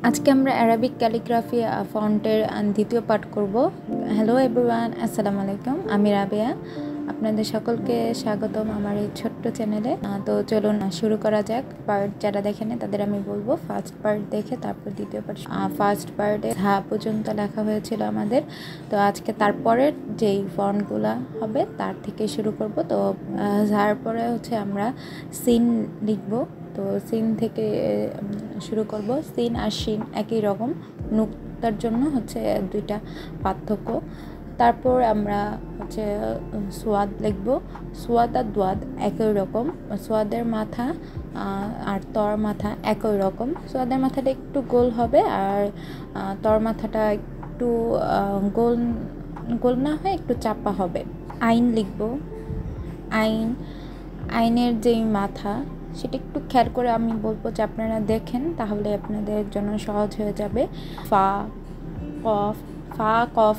আজকে আমরা Arabic calligraphy ফন্টের দ্বিতীয় পাঠ করব। হ্যালো এভরিওয়ান, আসসালামু আলাইকুম। আমি রাবেয়া, আপনাদের সকলকে স্বাগতম আমার এই ছোট্ট চ্যানেলে। তো চলুন শুরু করা যাক। পার্ট যারা দেখেনি তাদের আমি বলবো ফার্স্ট পার্ট দেখে তারপর দ্বিতীয় পার্ট। ফার্স্ট পার্টে ধা পর্যন্ত লেখা হয়েছিল আমাদের, তো আজকে তারপরের যেই ফন্টগুলো হবে তার থেকে শুরু করব। তো ঝার পরে হচ্ছে আমরা সিন লিখব। তো সিন থেকে শুরু করব। সিন আর শিন একই রকম, নুক্তার জন্য হচ্ছে দুইটা পার্থক্য। তারপর আমরা হচ্ছে সোয়াদ লিখব। সোয়াদ আর দোয়াদ একই রকম, সোয়াদের মাথা আর তর মাথা একই রকম। সোয়াদের মাথাটা একটু গোল হবে আর তর মাথাটা একটু গোল গোল না হয় একটু চাপা হবে। আইন লিখব। আইনের যেই মাথা সেটা একটু খেয়াল করে আমি বলবো যে আপনারা দেখেন, তাহলে আপনাদের জন্য সহজ হয়ে যাবে। ফা কফ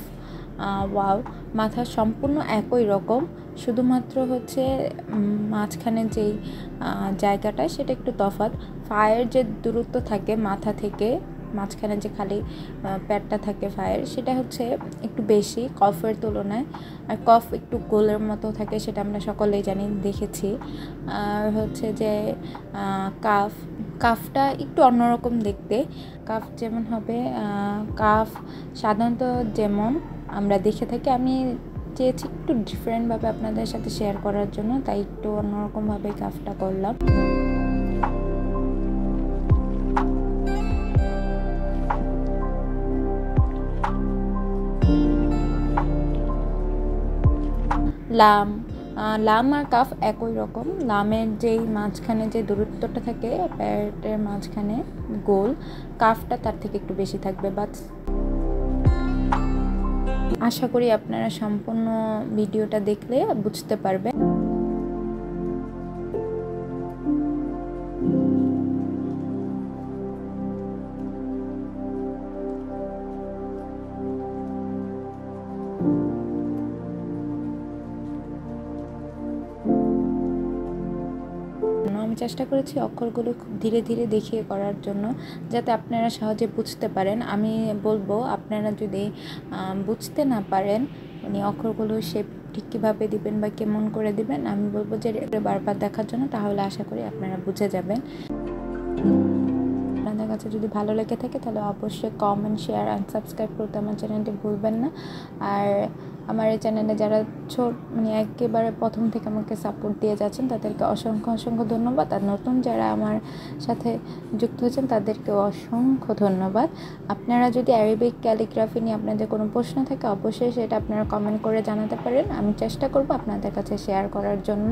ওয়াও মাথা সম্পূর্ণ একই রকম, শুধুমাত্র হচ্ছে মাঝখানে যেই জায়গাটা সেটা একটু তফাৎ। ফায়ের যে দূরত্ব থাকে মাথা থেকে মাঝখানে যে খালি প্যাডটা থাকে ফায়ের, সেটা হচ্ছে একটু বেশি কফের তুলনায়। আর কফ একটু গোলের মতো থাকে, সেটা আমরা সকলেই জানি, দেখেছি। আর হচ্ছে যে কাফটা একটু অন্যরকম দেখতে। কাফ যেমন হবে, কাফ সাধারণত যেমন আমরা দেখে থাকি, আমি চেয়েছি একটু ডিফারেন্টভাবে আপনাদের সাথে শেয়ার করার জন্য, তাই একটু অন্যরকমভাবে কাফটা করলাম। লাম আর কাফ একই রকম। লামের যেই মাঝখানে যে দূরত্বটা থাকে প্যারেটের মাঝখানে গোল, কাফটা তার থেকে একটু বেশি থাকবে। বাট আশা করি আপনারা সম্পূর্ণ ভিডিওটা দেখলে বুঝতে পারবেন। আমি চেষ্টা করেছি অক্ষরগুলো খুব ধীরে ধীরে দেখিয়ে করার জন্য, যাতে আপনারা সহজে বুঝতে পারেন। আমি বলবো আপনারা যদি বুঝতে না পারেন মানে অক্ষরগুলো শেপ ঠিক কীভাবে দিবেন বা কেমন করে দিবেন, আমি বলবো যে বারবার দেখার জন্য, তাহলে আশা করি আপনারা বুঝে যাবেন। আপনাদের কাছে যদি ভালো লেগে থাকে তাহলে অবশ্যই কমেন্ট, শেয়ার অ্যান্ড সাবস্ক্রাইব করতে আমার চ্যানেলটি ভুলবেন না। আর আমার এই চ্যানেলে যারা মানে একেবারে প্রথম থেকে আমাকে সাপোর্ট দিয়ে যাচ্ছেন তাদেরকে অসংখ্য ধন্যবাদ। আর নতুন যারা আমার সাথে যুক্ত হয়েছেন তাদেরকে অসংখ্য ধন্যবাদ। আপনারা যদি অ্যারাবিক ক্যালিগ্রাফি নিয়ে আপনাদের কোনো প্রশ্ন থাকে অবশ্যই সেটা আপনারা কমেন্ট করে জানাতে পারেন, আমি চেষ্টা করব আপনাদের কাছে শেয়ার করার জন্য।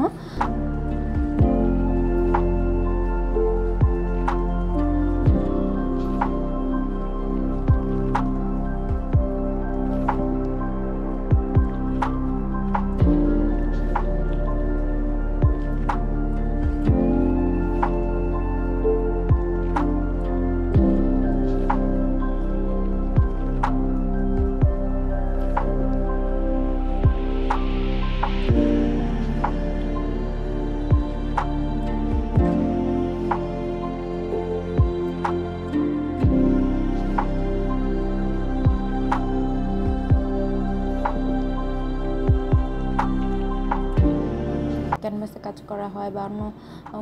ক্যানভাসে কাজ করা হয় বা অন্য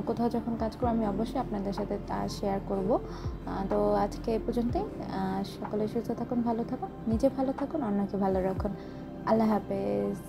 কোথাও যখন কাজ করব আমি অবশ্যই আপনাদের সাথে তা শেয়ার করব। তো আজকে এই পর্যন্তই। সকলে সুস্থ থাকুন, ভালো থাকুন, নিজে ভালো থাকুন, অন্যকে ভালো রাখুন। আল্লাহ হাফেজ।